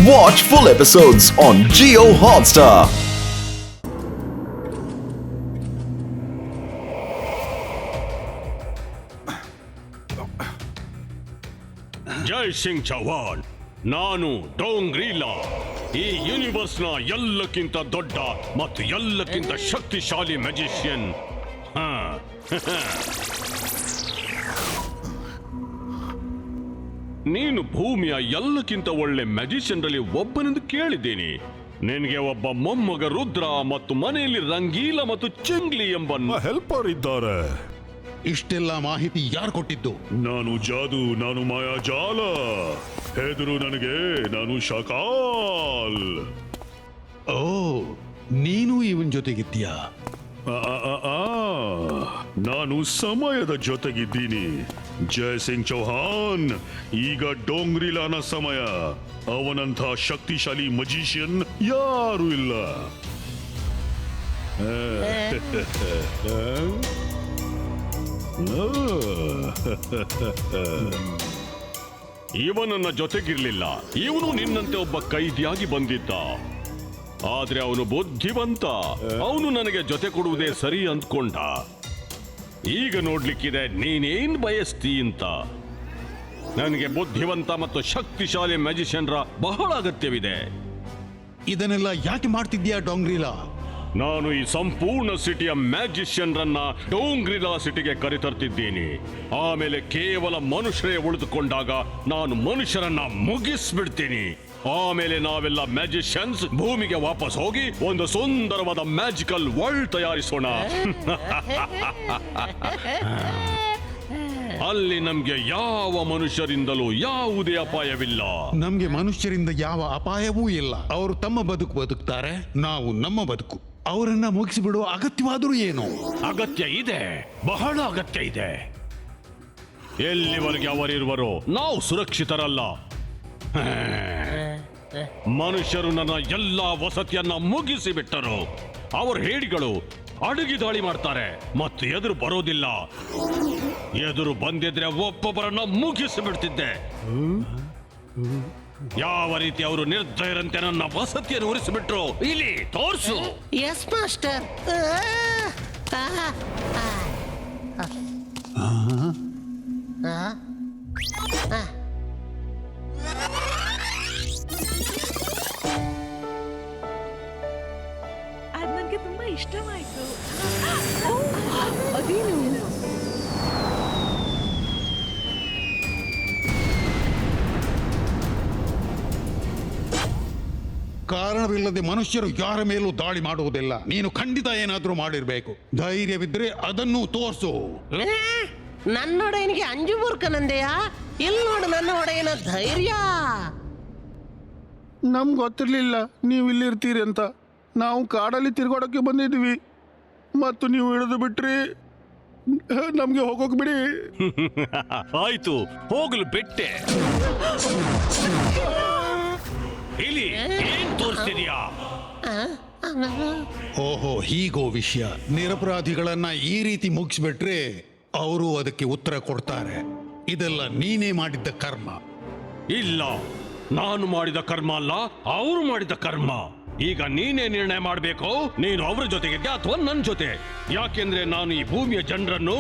Watch full episodes on Jio Hotstar. Jai Singh Chauhan, ನಾನು ಡೋಂಗ್ರೀಲಾ, ಈ ಯೂನಿವರ್ಸ್ನ ಎಲ್ಲಕ್ಕಿಂತ ದೊಡ್ಡ ಮತ್ತು ಎಲ್ಲಕ್ಕಿಂತ ಶಕ್ತಿಶಾಲಿ ಮ್ಯಾಜಿಷಿಯನ್. ನೀನು ಭೂಮಿಯ ಎಲ್ಲಕ್ಕಿಂತ ಒಳ್ಳೆ ಮ್ಯಾಜಿಷಿಯನ್ರಲ್ಲಿ ಒಬ್ಬನೆಂದು ಕೇಳಿದ್ದೀನಿ. ನಿನಗೆ ಒಬ್ಬ ಮೊಮ್ಮಗ ರುದ್ರ ಮತ್ತು ಮನೆಯಲ್ಲಿ ರಂಗೀಲ ಮತ್ತು ಚಿಂಗ್ಲಿ ಎಂಬ ಹೆಲ್ಪರ್ ಇದ್ದಾರೆ. ಇಷ್ಟೆಲ್ಲ ಮಾಹಿತಿ ಯಾರು ಕೊಟ್ಟಿದ್ದು? ನಾನು ಜಾದು, ನಾನು ಮಾಯಾಜಾಲ. ಹೆದರು ನನಗೆ, ನಾನು ಶಕಾಲ್. ಓ, ನೀನು ಇವನ್ ಜೊತೆಗಿದ್ದೀಯಾ? ನಾನು ಸಮಯದ ಜೊತೆಗಿದ್ದೀನಿ. ಜೈ ಸಿಂಗ್ ಚೌಹಾನ್, ಈಗ ಡೋಂಗ್ರಿಲಾನ ಸಮಯ. ಅವನಂಥ ಶಕ್ತಿಶಾಲಿ ಮಜಿಷಿಯನ್ ಯಾರು ಇಲ್ಲ. ಇವನನ್ನ ಜೊತೆಗಿರ್ಲಿಲ್ಲ. ಇವನು ನಿನ್ನಂತೆ ಒಬ್ಬ ಕೈದಿಯಾಗಿ ಬಂದಿದ್ದ. ಆದ್ರೆ ಅವನು ಬುದ್ಧಿವಂತ. ಅವನು ನನಗೆ ಜೊತೆ ಕೊಡುವುದೇ ಸರಿ ಅಂದ್ಕೊಂಡ. ಈಗ ನೋಡ್ಲಿಕ್ಕಿದೆ ನೀನೇನ್ ಬಯಸ್ತಿ ಅಂತ. ನನಗೆ ಬುದ್ಧಿವಂತ ಮತ್ತು ಶಕ್ತಿಶಾಲಿ ಮ್ಯಾಜಿಷಿಯನ್ರ ಬಹಳ ಅಗತ್ಯವಿದೆ. ಇದನ್ನೆಲ್ಲ ಯಾಕೆ ಮಾಡ್ತಿದ್ಯಾ ಡೋಂಗ್ರಿಲಾ? ನಾನು ಈ ಸಂಪೂರ್ಣ ಸಿಟಿಯ ಮ್ಯಾಜಿಷಿಯನ್ರನ್ನ ಡೋಂಗ್ರಿಲಾ ಸಿಟಿಗೆ ಕರೆತರ್ತಿದ್ದೀನಿ. ಆಮೇಲೆ ಕೇವಲ ಮನುಷ್ಯರೇ ಉಳಿದುಕೊಂಡಾಗ ನಾನು ಮನುಷ್ಯರನ್ನ ಮುಗಿಸ್ಬಿಡ್ತೀನಿ. ಆಮೇಲೆ ನಾವೆಲ್ಲ ಮ್ಯಾಜಿಷಿಯನ್ಸ್ ಭೂಮಿಗೆ ವಾಪಸ್ ಹೋಗಿ ಒಂದು ಸುಂದರವಾದ ಮ್ಯಾಜಿಕಲ್ ವರ್ಲ್ಡ್ ತಯಾರಿಸೋಣ. ಅಲ್ಲಿ ನಮ್ಗೆ ಯಾವ ಮನುಷ್ಯರಿಂದಲೂ ಯಾವುದೇ ಅಪಾಯವಿಲ್ಲ. ನಮ್ಗೆ ಮನುಷ್ಯರಿಂದ ಯಾವ ಅಪಾಯವೂ ಇಲ್ಲ. ಅವರು ತಮ್ಮ ಬದುಕು ಬದುಕ್ತಾರೆ, ನಾವು ನಮ್ಮ ಬದುಕು. ಅವರನ್ನ ಮುಗಿಸಿಬಿಡುವ ಅಗತ್ಯವಾದರೂ ಏನು? ಅಗತ್ಯ ಇದೆ, ಬಹಳ ಅಗತ್ಯ ಇದೆ. ಎಲ್ಲಿವರೆಗೆ ಅವರಿರುವರೋ ನಾವು ಸುರಕ್ಷಿತರಲ್ಲ. ಮನುಷ್ಯರು ನನ್ನ ಎಲ್ಲಾ ವಸತಿಯನ್ನ ಮುಗಿಸಿ ಬಿಟ್ಟರು. ಅವರ ಹೇಡಿಗಳು ಅಡುಗೆ ದಾಳಿ ಮಾಡ್ತಾರೆ ಮತ್ತು ಎದುರು ಬರೋದಿಲ್ಲ. ಎದುರು ಬಂದಿದ್ರೆ ಒಬ್ಬೊಬ್ಬರನ್ನ ಮುಗಿಸಿ ಬಿಡ್ತಿದ್ದೆ. ಯಾವ ರೀತಿ ಅವರು ನಿರ್ದಯರಂತೆ ನನ್ನ ವಸತಿಯನ್ನು ಉರಿಸಿಬಿಟ್ರು. ಇಲ್ಲಿ ತೋರ್ಸು. S master. ಅದು ನನಗೆ ತುಂಬಾ ಇಷ್ಟವಾಯ್ತು. ಅದೇನು? ಕಾರಣವಿಲ್ಲದೆ ಮನುಷ್ಯರು ಯಾರ ಮೇಲೂ ದಾಳಿ ಮಾಡುವುದಿಲ್ಲ. ನೀನು ಖಂಡಿತ ಏನಾದ್ರೂ ಮಾಡಿರ್ಬೇಕು. ಧೈರ್ಯವಿದ್ರೆ ಅದನ್ನು ತೋರಿಸು. ನನ್ನ ಒಡೆಯನಿಗೆ ಅಂಜು ಬೂರ್ಕನಂದೆಯಾ? ಇಲ್ಲಿ ನೋಡು ನನ್ನ ಒಡೆಯನ ಧೈರ್ಯ. ನಮ್ಗೆ ಗೊತ್ತಿರ್ಲಿಲ್ಲ ನೀವು ಇಲ್ಲಿರ್ತೀರಿ ಅಂತ. ನಾವು ಕಾಡಲ್ಲಿ ತಿರ್ಗಾಡೋಕ್ಕೆ ಬಂದಿದ್ವಿ ಮತ್ತು ನೀವು ಹಿಡಿದು ಬಿಟ್ರಿ. ನಮ್ಗೆ ಹೋಗೋಕ್ ಬಿಡಿ. ಆಯ್ತು, ಹೋಗಲು ಬಿಟ್ಟೆ. ಇಲ್ಲಿ ಏನ್ ತೋರಿಸ್ತಿದ್ಯಾ? ಓಹೋ, ಹೀಗೋ ವಿಷಯ. ನಿರಪರಾಧಿಗಳನ್ನ ಈ ರೀತಿ ಮುಗಿಸ್ಬಿಟ್ರೆ ಅವರು ಅದಕ್ಕೆ ಉತ್ತರ ಕೊಡ್ತಾರೆ. ಇದೆಲ್ಲ ನೀನೇ ಮಾಡಿದ್ದ ಕರ್ಮ. ಇಲ್ಲ, ನಾನು ಮಾಡಿದ ಕರ್ಮ ಅಲ್ಲ, ಅವರು ಮಾಡಿದ ಕರ್ಮ. ಈಗ ನೀನೇ ನಿರ್ಣಯ ಮಾಡಬೇಕು. ನೀನು ಅವರ ಜೊತೆಗಿದ್ದೆ ಅಥವಾ ನನ್ನ ಜೊತೆ? ಯಾಕೆಂದ್ರೆ ನಾನು ಈ ಭೂಮಿಯ ಜನರನ್ನು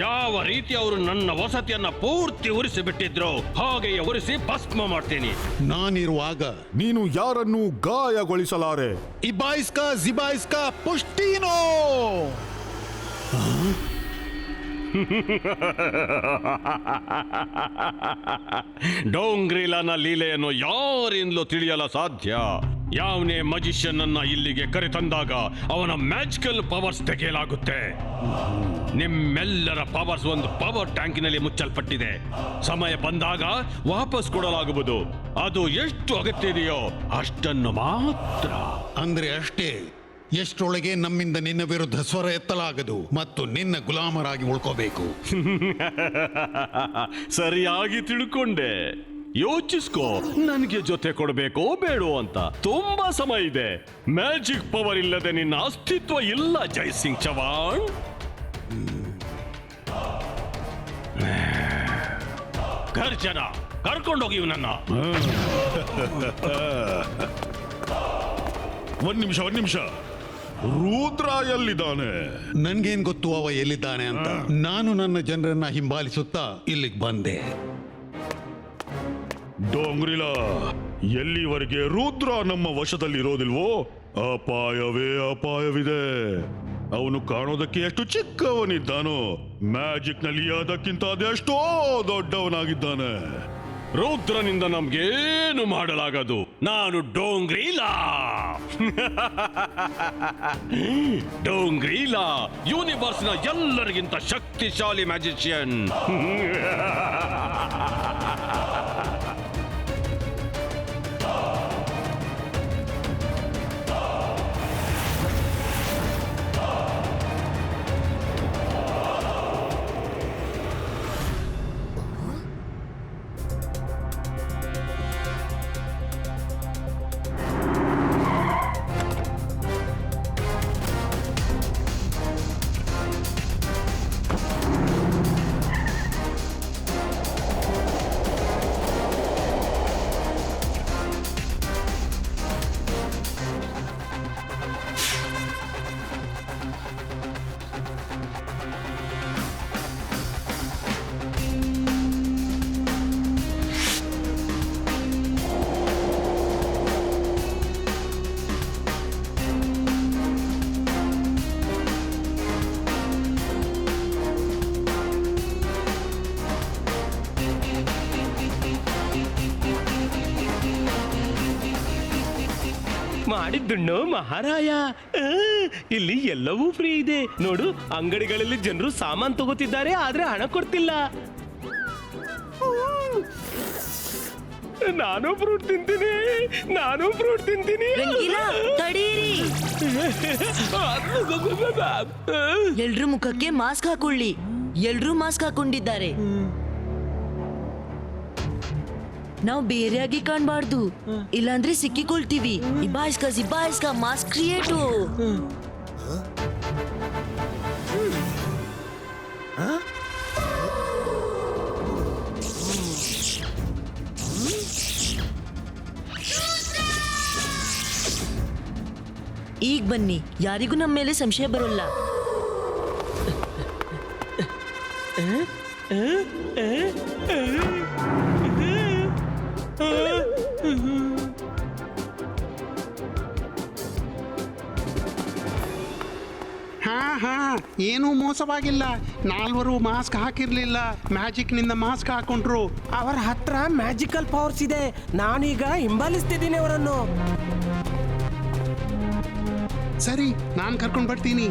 ಯಾವ ರೀತಿ ಅವರು ನನ್ನ ವಸತಿಯನ್ನ ಪೂರ್ತಿ ಉರಿಸಿ ಬಿಟ್ಟಿದ್ರು ಹಾಗೆಯೇ ಉರಿಸಿ ಭಸ್ಮ ಮಾಡ್ತೀನಿ. ನಾನಿರುವಾಗ ನೀನು ಯಾರನ್ನೂ ಗಾಯಗೊಳಿಸಲಾರೆ. ಇಬಾಯಿಸ್ಕಾ ಜಿಬಾಯಿಸ್ಕಾ ಪುಷ್ಟೀನೋ. ಡೋಂಗ್ರಿಲಾನ ಲೀಲೆಯನ್ನು ಯಾರಿಂದಲೂ ತಿಳಿಯಲು ಸಾಧ್ಯ. ಯಾವನೇ ಮಜಿಷಿಯನ್ ಅನ್ನ ಇಲ್ಲಿಗೆ ಕರೆತಂದಾಗ ಅವನ ಮ್ಯಾಜಿಕಲ್ ಪವರ್ಸ್ ತೆಗೆಯಲಾಗುತ್ತೆ. ನಿಮ್ಮೆಲ್ಲರ ಪವರ್ಸ್ ಒಂದು ಪವರ್ ಟ್ಯಾಂಕಿನಲ್ಲಿ ಮುಚ್ಚಲ್ಪಟ್ಟಿದೆ. ಸಮಯ ಬಂದಾಗ ವಾಪಸ್ ಕೊಡಲಾಗುವುದು. ಅದು ಎಷ್ಟು ಅಗತ್ಯ ಇದೆಯೋ ಅಷ್ಟನ್ನು ಮಾತ್ರ. ಅಂದ್ರೆ ಅಷ್ಟೇ. ಎಷ್ಟರೊಳಗೆ ನಮ್ಮಿಂದ ನಿನ್ನ ವಿರುದ್ಧ ಸ್ವರ ಎತ್ತಲಾಗದು ಮತ್ತು ನಿನ್ನ ಗುಲಾಮರಾಗಿ ಉಳ್ಕೋಬೇಕು. ಸರಿಯಾಗಿ ತಿಳ್ಕೊಂಡೆ. ಯೋಚಿಸ್ಕೋ, ನನಗೆ ಜೊತೆ ಕೊಡಬೇಕೋ ಬೇಡೋ ಅಂತ. ತುಂಬಾ ಸಮಯ ಇದೆ. ಮ್ಯಾಜಿಕ್ ಪವರ್ ಇಲ್ಲದೆ ನಿನ್ನ ಅಸ್ತಿತ್ವ ಇಲ್ಲ ಜೈ ಸಿಂಗ್ ಚೌಹಾಣ್. ಗರ್ಜನ ಕರ್ಕೊಂಡೋಗಿ ಇವನನ್ನ. ಒಂದ್ ನಿಮಿಷ ರುದ್ರ ಎಲ್ಲಿದ್ದಾನೆ? ನನ್ಗೇನ್ ಗೊತ್ತು ಅವ ಎಲ್ಲಿದ್ದಾನೆ ಅಂತ. ನಾನು ನನ್ನ ಜನರನ್ನ ಹಿಂಬಾಲಿಸುತ್ತಾ ಇಲ್ಲಿಗೆ ಬಂದೆ. ಡೋಂಗ್ರಿಲಾ, ಎಲ್ಲಿವರೆಗೆ ರುದ್ರ ನಮ್ಮ ವಶದಲ್ಲಿರೋದಿಲ್ವೋ ಅಪಾಯವಿದೆ. ಅವನು ಕಾಣೋದಕ್ಕೆ ಎಷ್ಟು ಚಿಕ್ಕವನಿದ್ದಾನೋ, ಮ್ಯಾಜಿಕ್ ನಲ್ಲಿ ಅದಕ್ಕಿಂತ ಅದೆಷ್ಟೋ ದೊಡ್ಡವನಾಗಿದ್ದಾನೆ. ರುದ್ರನಿಂದ ನಮ್ಗೇನು ಮಾಡಲಾಗದು. ನಾನು ಡೋಂಗ್ರೀಲಾ. ಡೋಂಗ್ರೀಲಾ ಯೂನಿವರ್ಸ್ನ ಎಲ್ಲರಿಗಿಂತ ಶಕ್ತಿಶಾಲಿ ಮ್ಯಾಜಿಷಿಯನ್. ಮಾಡಿದ್ದುಣ್ಣು ಮಹಾರಾಯ. ಇಲ್ಲಿ ಎಲ್ಲವೂ ಫ್ರೀ ಇದೆ ನೋಡು. ಅಂಗಡಿಗಳಲ್ಲಿ ಜನರು ಸಾಮಾನು ತಗೋತಿದ್ದಾರೆ, ಆದ್ರೆ ಹಣ ಕೊಡ್ತಿಲ್ಲ. ನಾನು ಫ್ರೂಟ್ ತಿಂತೀನಿ. ರಂಗೀಲಾ, ತಡೀರಿ. ಎಲ್ರೂ ಮುಖಕ್ಕೆ ಮಾಸ್ಕ್ ಹಾಕೊಳ್ಳಿ. ಎಲ್ರೂ ಮಾಸ್ಕ್ ಹಾಕೊಂಡಿದ್ದಾರೆ. ನಾವು ಬೇರೆಯಾಗಿ ಕಾಣ್ಬಾರ್ದು, ಇಲ್ಲಾಂದ್ರೆ ಸಿಕ್ಕಿಕೊಳ್ತೀವಿ. ಇಬಾಯಿಸ್ಕ ಮಾಸ್ಕ್ ಕ್ರಿಯೇಟು. ಈಗ ಬನ್ನಿ, ಯಾರಿಗೂ ನಮ್ಮ ಮೇಲೆ ಸಂಶಯ ಬರೋಲ್ಲ. ಹಾ ಏನೂ ಮೋಸವಾಗಿಲ್ಲ. ನಾಲ್ವರು ಮಾಸ್ಕ್ ಹಾಕಿರ್ಲಿಲ್ಲ, ಮ್ಯಾಜಿಕ್ ನಿಂದ ಮಾಸ್ಕ್ ಹಾಕೊಂಡ್ರು. ಅವರ ಹತ್ರ ಮ್ಯಾಜಿಕಲ್ ಪವರ್ಸ್ ಇದೆ. ನಾನೀಗ ಹಿಂಬಾಲಿಸ್ತಿದ್ದೀನಿ ಅವರನ್ನು. ಸರಿ, ನಾನು ಕರ್ಕೊಂಡು ಬರ್ತೀನಿ.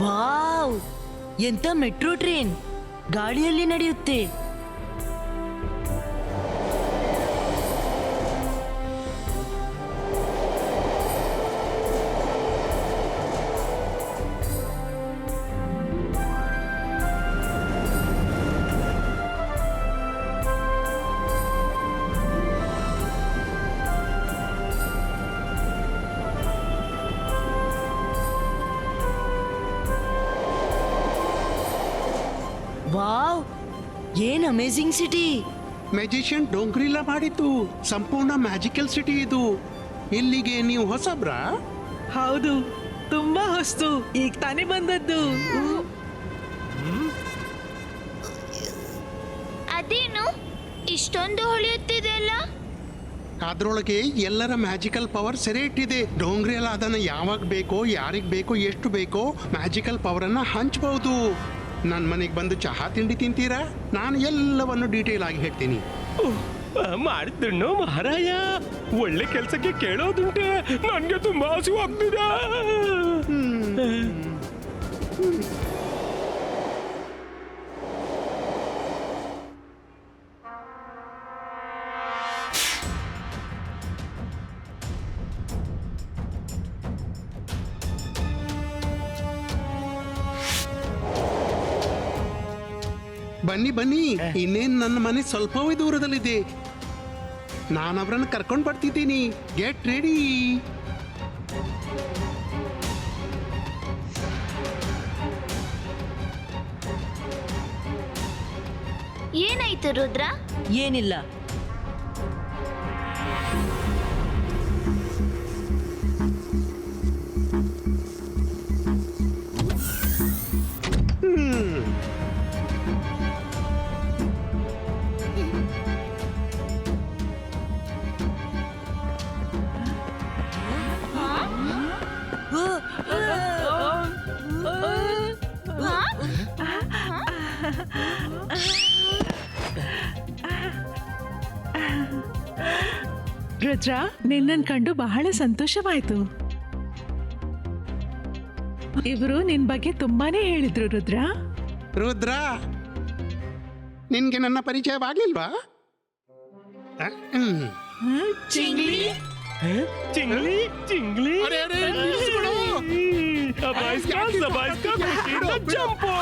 ವಾವ್, ಎಂತ ಮೆಟ್ರೋ ಟ್ರೈನ್ ಗಾಳಿಯಲ್ಲಿ ನಡೆಯುತ್ತೆ. ವಾವ್, ಏನ್ ಅಮೇಜಿಂಗ್ ಸಿಟಿ. ಮ್ಯಾಜಿಷಿಯನ್ ಡೋಂಗ್ರಿಲಾ ಮಾಡಿದ್ದು ಸಂಪೂರ್ಣ ಮ್ಯಾಜಿಕಲ್ ಸಿಟಿ ಇದು. ಇಲ್ಲಿಗೆ ನೀವು ಹೊಸಬ್ರಾ? ಹೌದು, ತುಂಬಾ ಹೊಸ್ತು. ಈಗ ತಾನೇ ಬಂದದ್ದು. ಅದೇನು ಇಷ್ಟೊಂದು ಹೊಳೆಯುತ್ತಿದೆಯಲ್ಲ? ಅದ್ರೊಳಗೆ ಎಲ್ಲರ ಮ್ಯಾಜಿಕಲ್ ಪವರ್ ಸೆರೆ ಇಟ್ಟಿದೆ. ಡೋಂಗ್ರಿಲಾ ಅದನ್ನ ಯಾವಾಗ ಬೇಕೋ, ಯಾರಿಗೆ ಬೇಕೋ, ಎಷ್ಟು ಬೇಕೋ ಮ್ಯಾಜಿಕಲ್ ಪವರ್ ಅನ್ನ ಹಂಚಬಹುದು. ನನ್ನ ಮನೆಗೆ ಬಂದು ಚಹಾ ತಿಂಡಿ ತಿಂತೀರಾ? ನಾನು ಎಲ್ಲವನ್ನು ಡೀಟೇಲ್ ಆಗಿ ಹೇಳ್ತೀನಿ. ಮಾಡಿದ್ದುಣ್ಣು ಮಹಾರಾಯ, ಒಳ್ಳೆ ಕೆಲ್ಸಕ್ಕೆ ಕೇಳೋದುಂಟೆ. ನನ್ಗೆ ತುಂಬಾ ಹಸಿವಾಗ್ತಿದೆ. ಬನ್ನಿ ಬನ್ನಿ, ಇನ್ನೇನು ನನ್ನ ಮನೆ ಸ್ವಲ್ಪವೇ ದೂರದಲ್ಲಿದೆ. ನಾನು ಅವರನ್ನು ಕರ್ಕೊಂಡು ಬರ್ತಿದ್ದೀನಿ. Get ready. ಏನಾಯ್ತು ರುದ್ರ? ಏನಿಲ್ಲ. ರುದ್ರ, ನಿನ್ನನ್ ಕಂಡು ಬಹಳ ಸಂತೋಷವಾಯ್ತು. ಇವರು ನಿನ್ ಬಗ್ಗೆ ತುಂಬಾನೇ ಹೇಳಿದ್ರು ರುದ್ರ. ರುದ್ರ, ನಿನ್ಗೆ ನನ್ನ ಪರಿಚಯವಾಗ್ಲಿಲ್ವಾ? ಚಿಂಗ್ಲಿ ಚಿಂಗ್ಲಿ ಚಿಂಗ್ಲಿ ಜಂಪು.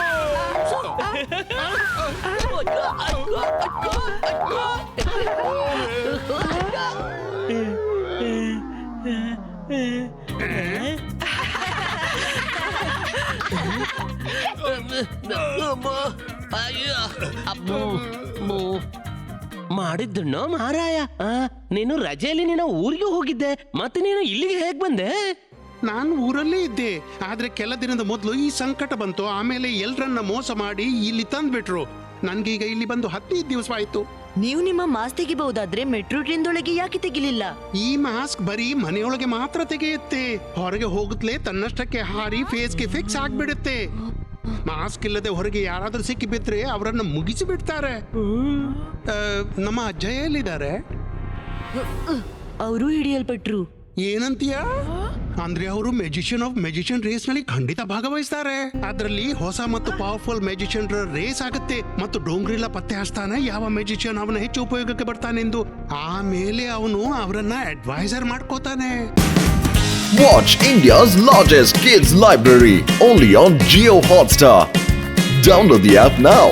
ಮಾಡಿದ್ದಣ್ಣ ಮಾರಾಯ. ನೀನು ರಜೆಯಲ್ಲಿ ನೀನು ಊರಿಗೆ ಹೋಗಿದ್ದೆ, ಮತ್ತೆ ನೀನು ಇಲ್ಲಿಗೆ ಹೇಗ್ ಬಂದೆ? ನಾನು ಊರಲ್ಲೇ ಇದ್ದೆ, ಆದ್ರೆ ಕೆಲ ದಿನದ ಮೊದಲು ಈ ಸಂಕಟ ಬಂತು. ಆಮೇಲೆ ಎಲ್ರನ್ನ ಮೋಸ ಮಾಡಿ ಇಲ್ಲಿ ತಂದ್ಬಿಟ್ರು. ನನ್ಗೀಗ ಇಲ್ಲಿ ಬಂದು 15 ದಿವಸ ಆಯ್ತು. ನೀವು ನಿಮ್ಮ ಮಾಸ್ಕ್ ತೆಗಿಬಹುದಾದ್ರೆ ಮೆಟ್ರೋ ಟ್ರೈನ್ದೊಳಗೆ ಯಾಕೆ ತೆಗಿಲಿಲ್ಲ? ಈ ಮಾಸ್ಕ್ ಬರೀ ಮನೆಯೊಳಗೆ ಮಾತ್ರ ತೆಗೆಯುತ್ತೆ. ಹೊರಗೆ ಹೋಗುತ್ತಲೇ ತನ್ನಷ್ಟಕ್ಕೆ ಹಾರಿ ಫೇಸ್ಗೆ ಫಿಕ್ಸ್ ಆಗ್ಬಿಡುತ್ತೆ. ಮಾಸ್ಕ್ ಇಲ್ಲದೆ ಹೊರಗೆ ಯಾರಾದ್ರೂ ಸಿಕ್ಕಿ ಬಿದ್ರೆ ಅವರನ್ನ ಮುಗಿಸಿ ಬಿಡ್ತಾರೆ. ನಮ್ಮ ಅಜ್ಜ ಎಲ್ಲಿದ್ದಾರೆ? ಅವರು ಹಿಡಿಯಲ್ಪಟ್ರು. ಏನಂತೀಯ? ಅಂದ್ರೆ ಅವರು ಮೆಜಿಷಿಯನ್ ಆಫ್ ಮೆಜಿಷಿಯನ್ ರೇಸ್ ನಲ್ಲಿ ಖಂಡಿತ ಭಾಗವಹಿಸ್ತಾರೆ. ಅದರಲ್ಲಿ ಹೊಸ ಮತ್ತು ಪವರ್ಫುಲ್ ಮೆಜಿಷಿಯನ್ ರೇಸ್ ಆಗುತ್ತೆ ಮತ್ತು ಡೋಂಗ್ರಿಲಾ ಪತ್ತೆ ಹಚ್ತಾನೆ ಯಾವ ಮೆಜಿಷಿಯನ್ ಅವನ ಹೆಚ್ಚು ಉಪಯೋಗಕ್ಕೆ ಬರ್ತಾನೆಂದು. ಆಮೇಲೆ ಅವನು ಅವರನ್ನ adviser ಮಾಡ್ಕೋತಾನೆ. Watch India's largest kids library only on Jio Hotstar. Download the app now.